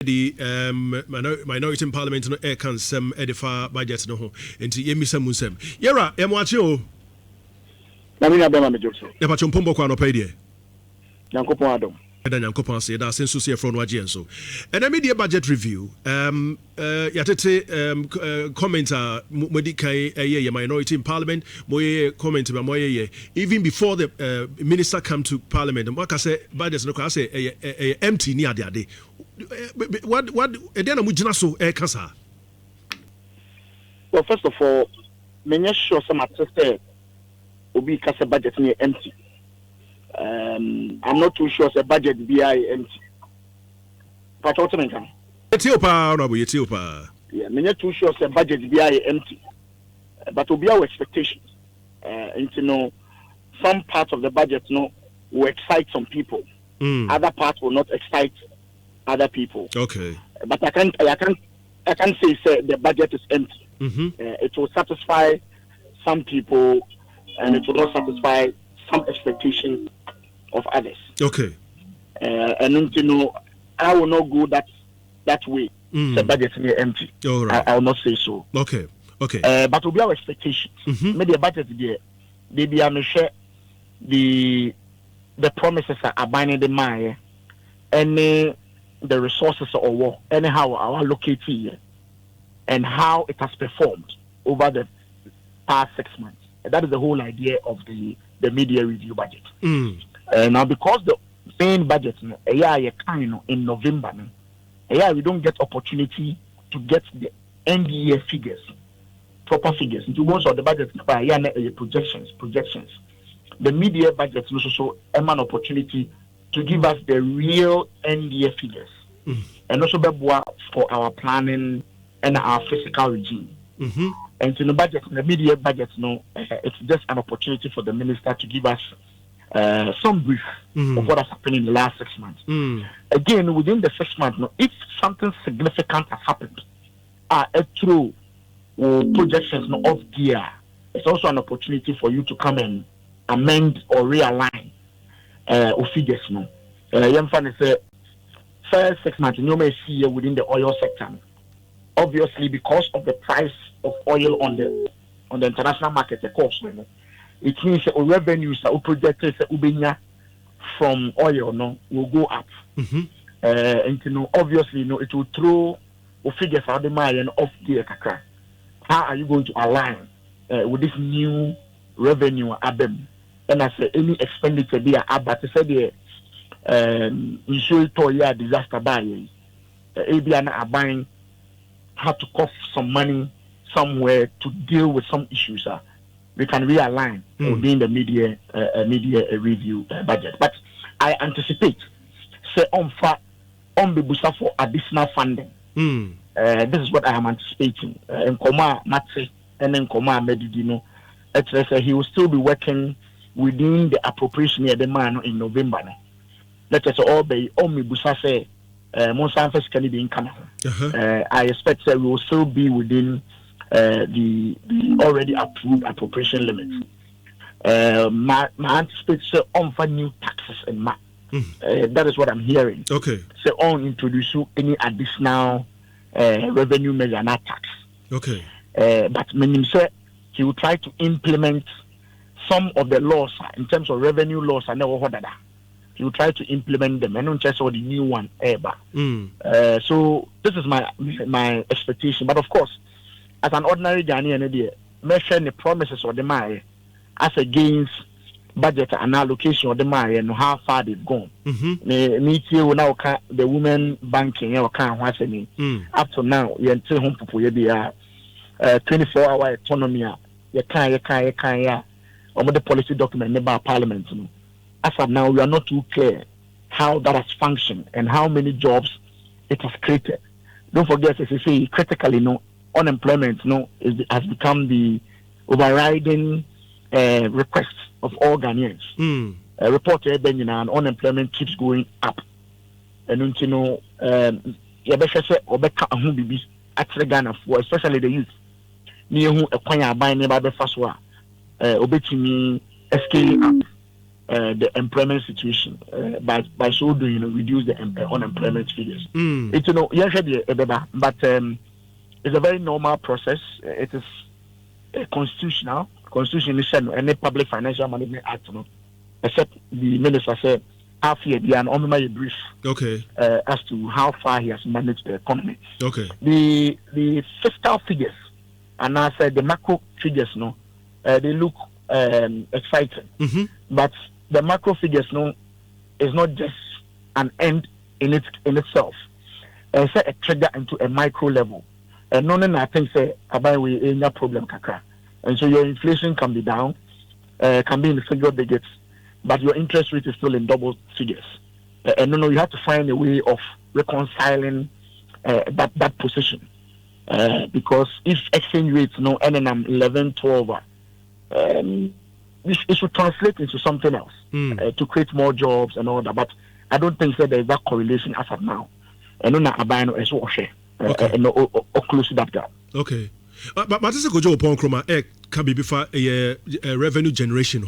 the minority in parliament no air can some edify budget no ho enti yemi samusem yera emwache o na me abema me jokso e pa chompombo kwa no pay die yankopon adom eda nyankopon say da senso se front waje enso and I media budget review yatete commenter modi kai ye minority in parliament moye comment ba moye even before the minister come to parliament what say budget no ka say empty ni ade what edena mu gina so kasa. Well, first of all, many sure some attested obi kasa budget near empty. I'm not too sure the budget be empty. But what I mean, Ethiopia. Yeah, many too sure the budget be empty. But to be our expectations, and you know, some parts of the budget, will excite some people. Other parts will not excite other people. Okay. But I can't say the budget is empty. It will satisfy some people, and it will not satisfy some expectations of others. Okay. And you know, I will not go that way. The budget is empty. All right. I will not say so. Okay. Okay. But will be our expectations. Maybe a budget there. They be share the promises are binding the mind, and the resources or war, anyhow our located here, and how it has performed over the past 6 months. And that is the whole idea of the media review budget. Now, because the main budget, in November, we don't get opportunity to get the NDA figures, proper figures. Into most of the budget, projections. The media budget is also an opportunity to give us the real NDA figures, and also for our planning and our fiscal regime. And to the media budget, it's just an opportunity for the minister to give us some brief of what has happened in the last 6 months. Again, within the 6 months, if something significant has happened, through projections of gear, it's also an opportunity for you to come and amend or realign figures. First 6 months, you may see within the oil sector. Obviously, because of the price of oil on the international market, of course, it means that revenues that projected from oil will go up. And obviously, it will throw figures out the mind off the kakra. How are you going to align with this new revenue abem? And I say any expenditure there, but I said the insurance to disaster buying, ABN are buying. Have to cough some money somewhere to deal with some issues. We can realign within the media review budget. But I anticipate say on for additional funding. This is what I am anticipating. In Koma Matse and then Koma Medidino, he will still be working within the appropriation of the man in November. Let us all be Omnibusa say. Fiscal income. I expect that we will still be within the already approved appropriation limits. My anticipation on for new taxes and that is what I'm hearing. Okay. So on introduce any additional revenue measure, not tax. Okay. But meaning say he will try to implement some of the laws in terms of revenue laws and what that. He will try to implement them and not just all the new one ever. So this is my expectation. But of course, as an ordinary Ghanaian, measure the promises of the Maya as against budget and allocation of the Maya and how far they've gone. Me too now the women banking up to now you until home people 24-hour autonomy. You can't or the policy document about parliament. As of now, we are not too clear how that has functioned and how many jobs it has created. Don't forget, as you say, critically, unemployment, has become the overriding request of all Ghanaians. Report and unemployment keeps going up. And especially the youth. Near who acquire by neighbor the first one, scaling up. the employment situation. By so doing, reduce the unemployment figures. It's but it's a very normal process. It is constitutional. Constitution is any public financial management act, except the minister said half year and only a brief. Okay. As to how far he has managed the economy. Okay. The fiscal figures and I said the macro figures, they look exciting. Mm-hmm. But the macro figures, is not just an end in itself. It's a trigger into a micro level. And I think say about we any problem kakra. And so your inflation can be down, can be in the single digits, but your interest rate is still in double figures. And you have to find a way of reconciling that position. Because if exchange rates NNM 11, 12, it should translate into something else to create more jobs and all that. But I don't think that there is that correlation as of now. And close that gap. Okay. But this is go upon Chroma can be before a revenue generation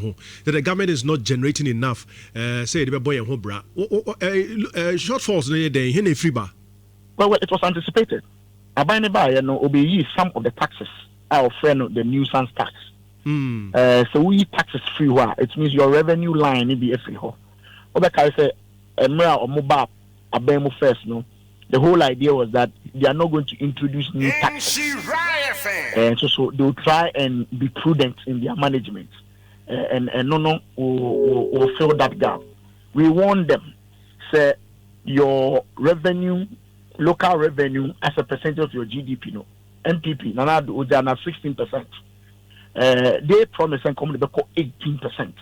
that the government is not generating enough. Say the boy and hobra shortfalls in free bar. Well, it was anticipated. Obey some of the taxes our friend the nuisance tax. So we taxes free. It means your revenue line will be free. I say or mobile first. The whole idea was that they are not going to introduce new taxes. And so they'll try and be prudent in their management. And will fill that gap. We want them, say, your revenue, local revenue as a percentage of your GDP, MPP, they are now 16%. They promise and come to 18%.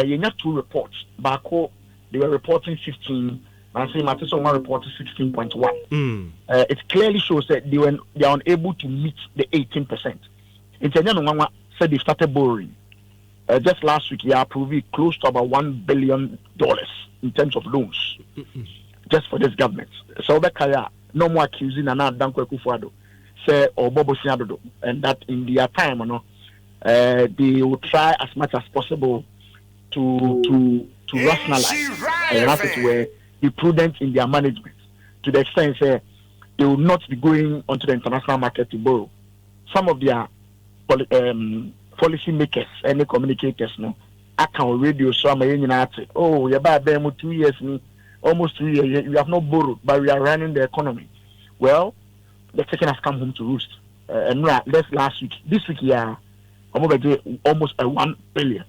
You have two reports. Bako, they were reporting 15%. I say Matison one reported 16.1. It clearly shows that they are unable to meet the 18%. International said they started borrowing. Just last week, they approved close to about $1 billion in terms of loans, just for this government. So that no more accusing and not Danko Kufuado, say or Bobo Siadodo, and that in their time, they will try as much as possible to rationalize and have it where be prudent in their management to the extent they will not be going onto the international market to borrow. Some of their policy makers and the communicators I can radio so I'm you're about them 2 years almost 3 years we have not borrowed but we are running the economy. Well, the chicken has come home to roost. And that's last week. This week almost a 1 billion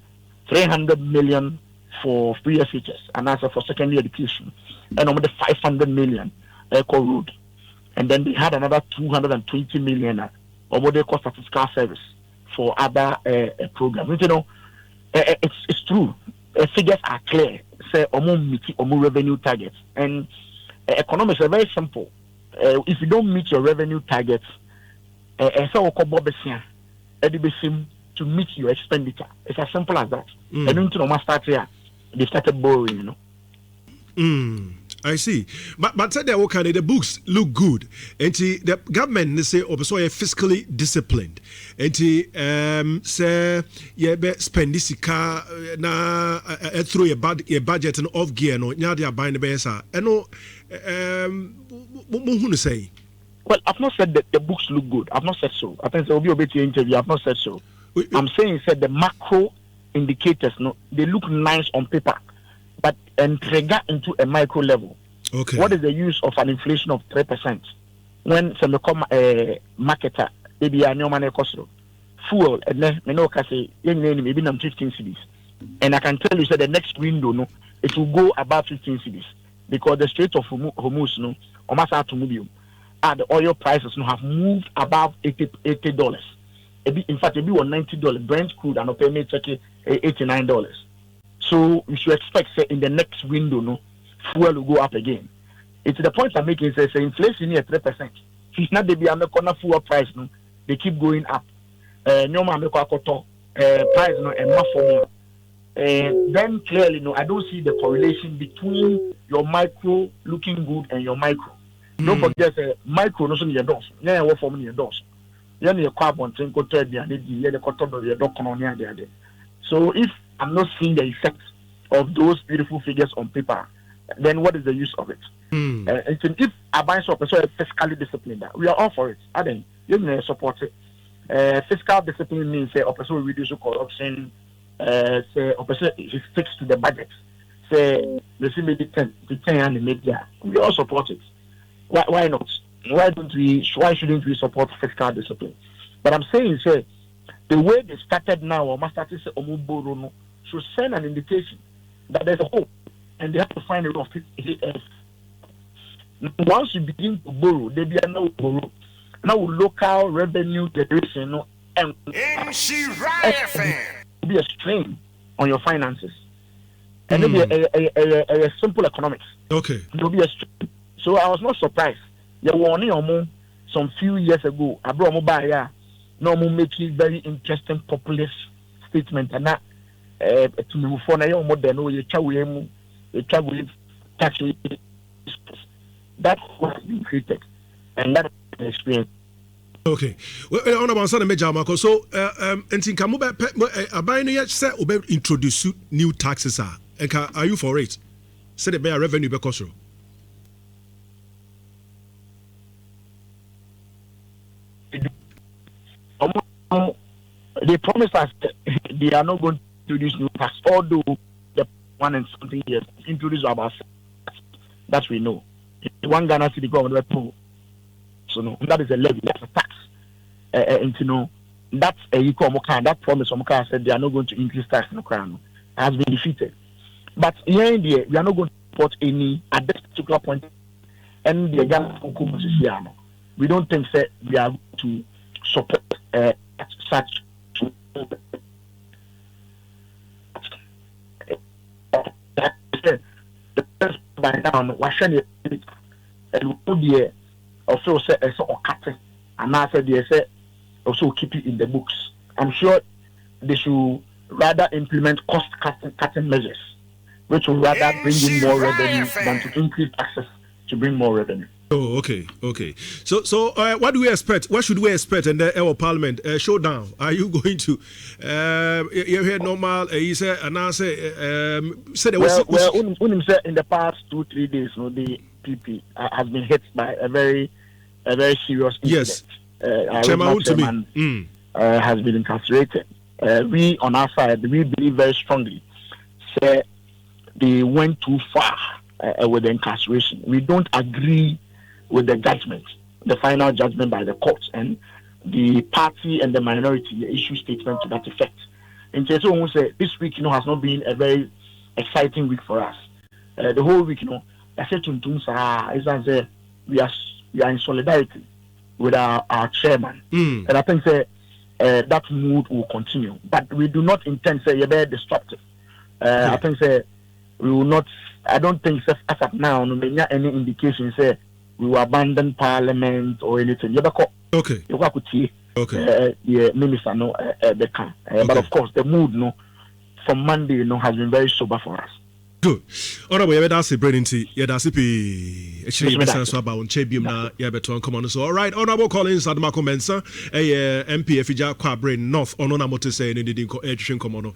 300 million for free SHS and also for secondary education, and over the 500 million eco road, and then they had another 220 million over the cost of fiscal service for other programs. It's true. Figures are clear. Say meet revenue targets, and economics are very simple. If you don't meet your revenue targets, to meet your expenditure. It's as simple as that. And start here. They started borrowing, I see. But said that okay, the books look good. And the government they say also fiscally disciplined. And say spend this car na through a budget and off gear no nya they are buying the besa. And no say. Well, I've not said that the books look good. I've not said so. I think so. Interview. I've not said so. I'm saying said the macro indicators they look nice on paper, but trigger into a micro level. Okay. What is the use of an inflation of 3% when some marketer maybe a new money cost fuel and then say maybe 15 cities, and I can tell you that the next window it will go above 15 cities because the Strait of Hormuz almost out to move and the oil prices have moved above $80. In fact, it be $90. Brent crude and pay me $89. So we should expect say in the next window, fuel will go up again. It's the point I'm making. Say inflation here 3%. It's not they be on the corner fuel price. They keep going up. No man make price and more for me. Then clearly I don't see the correlation between your micro looking good and your micro. Don't forget micro no so your doors. Yeah, what for me your doors. So if I'm not seeing the effect of those beautiful figures on paper, then what is the use of it? And if a buyer so fiscally disciplined, we are all for it. I think you support it. Fiscal discipline means say opposite reduce corruption. Say opposite is fixed to the budget. Say the same ten and the media. We all support it. Why not? Why shouldn't we support fiscal discipline? But I'm saying, say, the way they started now, or master say Omuboro, should send an indication that there's a hope, and they have to find a way of it. Once you begin to borrow, they be no borrow. Now local revenue generation and be a strain on your finances, and it'll be a simple economics. Okay, it'll be a strain. So I was not surprised. You warning some few years ago, I brought mobile. No more making very interesting populist statement, and that to move for now more than you travel tax. That was being created, and that experience. Okay. Well, on about some major market. So, and think I'm about buying yet set or introduce new taxes. Are you for it? Said it by a revenue because. They promise us that they are not going to introduce new tax, although the 1 and something years introduce about that we know. One Ghana city government so no, that is a levy, that's a tax. And you know, that's a equal that promise said they are not going to increase tax in the crown has been defeated. But here in the we are not going to support any at this particular point. And the Ghana we don't think that we are to support such by now washing it and would be also say or cutting and I said they say also keep it in the books. I'm sure they should rather implement cost cutting measures which will rather bring in more revenue than to increase access to bring more revenue. Oh, okay. So, what do we expect? What should we expect in the our Parliament showdown? Are you going to? You hear normal? You say, and I say, said there was. Well, in the past 2-3 days, the PP has been hit by a very serious incident. Yes. Chairman has been incarcerated. We on our side, we believe very strongly. Say they went too far with the incarceration. We don't agree with the judgment, the final judgment by the courts, and the party and the minority issue statement to that effect. And so we say this week, has not been a very exciting week for us. The whole week, I said to we are in solidarity with our chairman, and I think that mood will continue. But we do not intend to say very disruptive. I think we will not. I don't think as of now, no any indication say we will abandon Parliament or anything. Okay. Okay. Minister but of course the mood from Monday has been very sober for us. Good. Honorable, that's a brilliant. That's a actually business about Chebium na beton come on. So all right, Honorable Collins Admako Mensa, MPF Ija Kwabre North, Onona Motese, and the education come on.